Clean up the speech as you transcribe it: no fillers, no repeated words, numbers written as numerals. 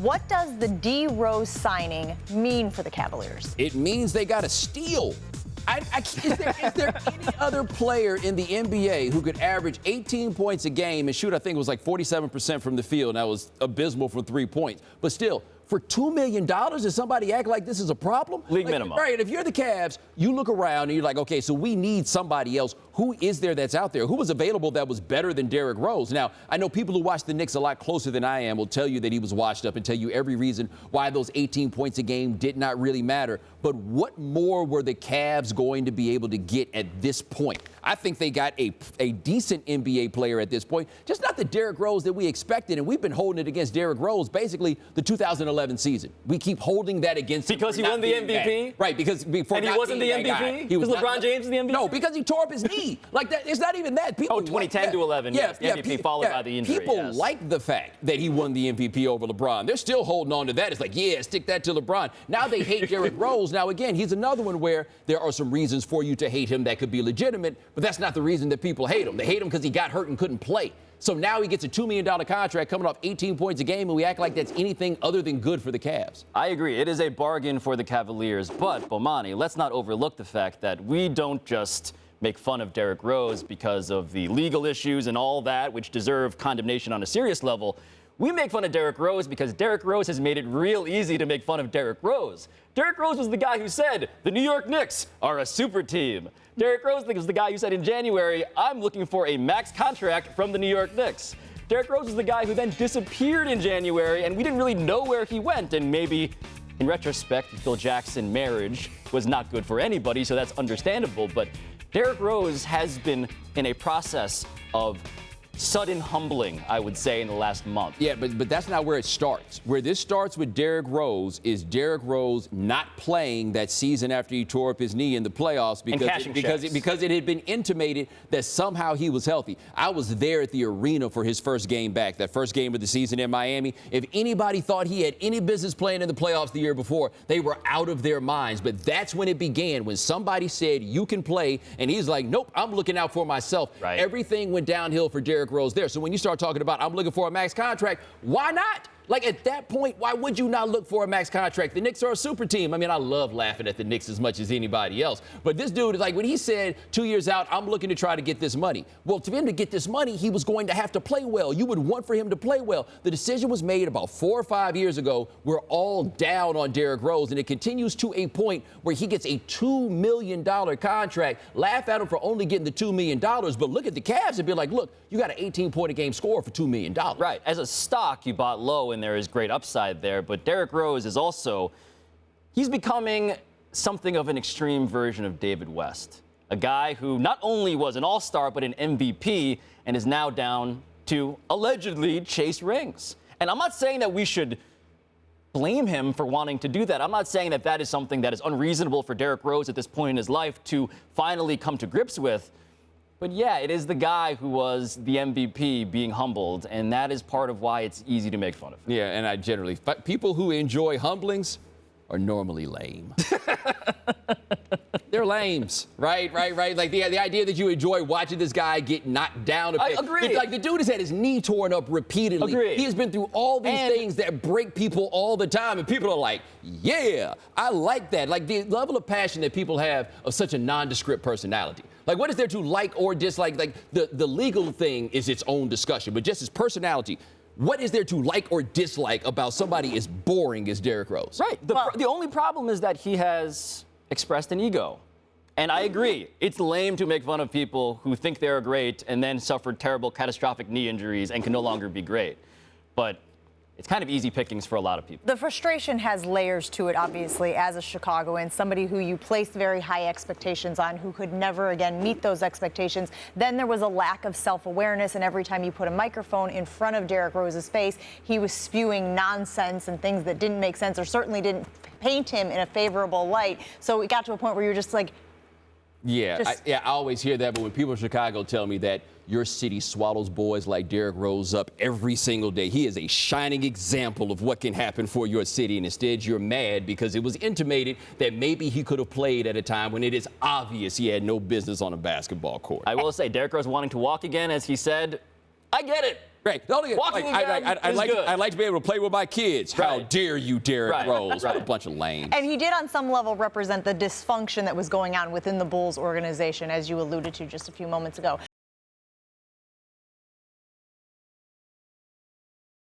What does the D. Rose signing mean for the Cavaliers? It means they got a steal. Is there any other player in the NBA who could average 18 points a game and shoot, I think it was like 47% from the field, and that was abysmal from 3 points. But still, for $2 million, does somebody act like this is a problem? League minimum. Right, if you're the Cavs, you look around and you're like, okay, so we need somebody else. Who is there that's out there? Who was available that was better than Derrick Rose? Now, I know people who watch the Knicks a lot closer than I am will tell you that he was washed up and tell you every reason why those 18 points a game did not really matter. But what more were the Cavs going to be able to get at this point? I think they got a decent NBA player at this point, just not the Derrick Rose that we expected. And we've been holding it against Derrick Rose basically the 2011 season. We keep holding that against him. Because he won the MVP? Bad. Right, because before and he wasn't the MVP? Because LeBron James is the MVP? No, because he tore up his knee. Like that, it's not even that. People 2010 to 11, yes, the MVP followed by the injury. People like the fact that he won the MVP over LeBron. They're still holding on to that. It's like, yeah, stick that to LeBron. Now they hate Derrick Rose. Now, again, he's another one where there are some reasons for you to hate him that could be legitimate, but that's not the reason that people hate him. They hate him because he got hurt and couldn't play. So now he gets a $2 million contract coming off 18 points a game, and we act like that's anything other than good for the Cavs. I agree. It is a bargain for the Cavaliers. But, Bomani, let's not overlook the fact that we don't just make fun of Derrick Rose because of the legal issues and all that, which deserve condemnation on a serious level. We make fun of Derrick Rose because Derrick Rose has made it real easy to make fun of Derrick Rose. Derrick Rose was the guy who said, the New York Knicks are a super team. Derrick Rose was the guy who said in January, I'm looking for a max contract from the New York Knicks. Derrick Rose was the guy who then disappeared in January, and we didn't really know where he went. And maybe, in retrospect, the Phil Jackson marriage was not good for anybody, so that's understandable. But Derrick Rose has been in a process of sudden humbling, I would say, in the last month. Yeah, but that's not where it starts. Where this starts with Derrick Rose is Derrick Rose not playing that season after he tore up his knee in the playoffs because it had been intimated that somehow he was healthy. I was there at the arena for his first game back, that first game of the season in Miami. If anybody thought he had any business playing in the playoffs the year before, they were out of their minds. But that's when it began, when somebody said, you can play, and he's like, nope, I'm looking out for myself. Right. Everything went downhill for Derrick Rose there. So when you start talking about I'm looking for a max contract, why not? Like, at that point, why would you not look for a max contract? The Knicks are a super team. I mean, I love laughing at the Knicks as much as anybody else. But this dude is like, when he said 2 years out, I'm looking to try to get this money. Well, for him to get this money, he was going to have to play well. You would want for him to play well. The decision was made about 4 or 5 years ago. We're all down on Derrick Rose, and it continues to a point where he gets a $2 million contract. Laugh at him for only getting the $2 million, but look at the Cavs and be like, look, you got an 18-point-a-game scorer for $2 million. Right. As a stock, you bought low, and there is great upside there. But Derrick Rose is also, he's becoming something of an extreme version of David West, a guy who not only was an all-star, but an MVP, and is now down to allegedly chase rings. And I'm not saying that we should blame him for wanting to do that. I'm not saying that that is something that is unreasonable for Derrick Rose at this point in his life to finally come to grips with. But yeah, it is the guy who was the MVP being humbled, and that is part of why it's easy to make fun of him. Yeah, and I generally, people who enjoy humblings are normally lame. They're lames, right? Like the idea that you enjoy watching this guy get knocked down. I agree. Like the dude has had his knee torn up repeatedly. Agreed. He has been through all these things that break people all the time, and people are like, yeah, I like that. Like the level of passion that people have of such a nondescript personality. Like, what is there to like or dislike? Like, the legal thing is its own discussion, but just his personality, what is there to like or dislike about somebody as boring as Derrick Rose? Right. The only problem is that he has expressed an ego. And I agree. It's lame to make fun of people who think they're great and then suffered terrible, catastrophic knee injuries and can no longer be great. But it's kind of easy pickings for a lot of people. The frustration has layers to it, obviously, as a Chicagoan, somebody who you placed very high expectations on, who could never again meet those expectations. Then there was a lack of self-awareness, and every time you put a microphone in front of Derrick Rose's face, he was spewing nonsense and things that didn't make sense or certainly didn't paint him in a favorable light. So it got to a point where you're just like, I always hear that, but when people in Chicago tell me that your city swallows boys like Derrick Rose up every single day, he is a shining example of what can happen for your city, and instead you're mad because it was intimated that maybe he could have played at a time when it is obvious he had no business on a basketball court. I will say, Derrick Rose wanting to walk again, as he said, I get it. Right. Walking again is good. I'd like to be able to play with my kids. How dare you, Derrick Rose? What a bunch of lame. And he did, on some level, represent the dysfunction that was going on within the Bulls organization, as you alluded to just a few moments ago.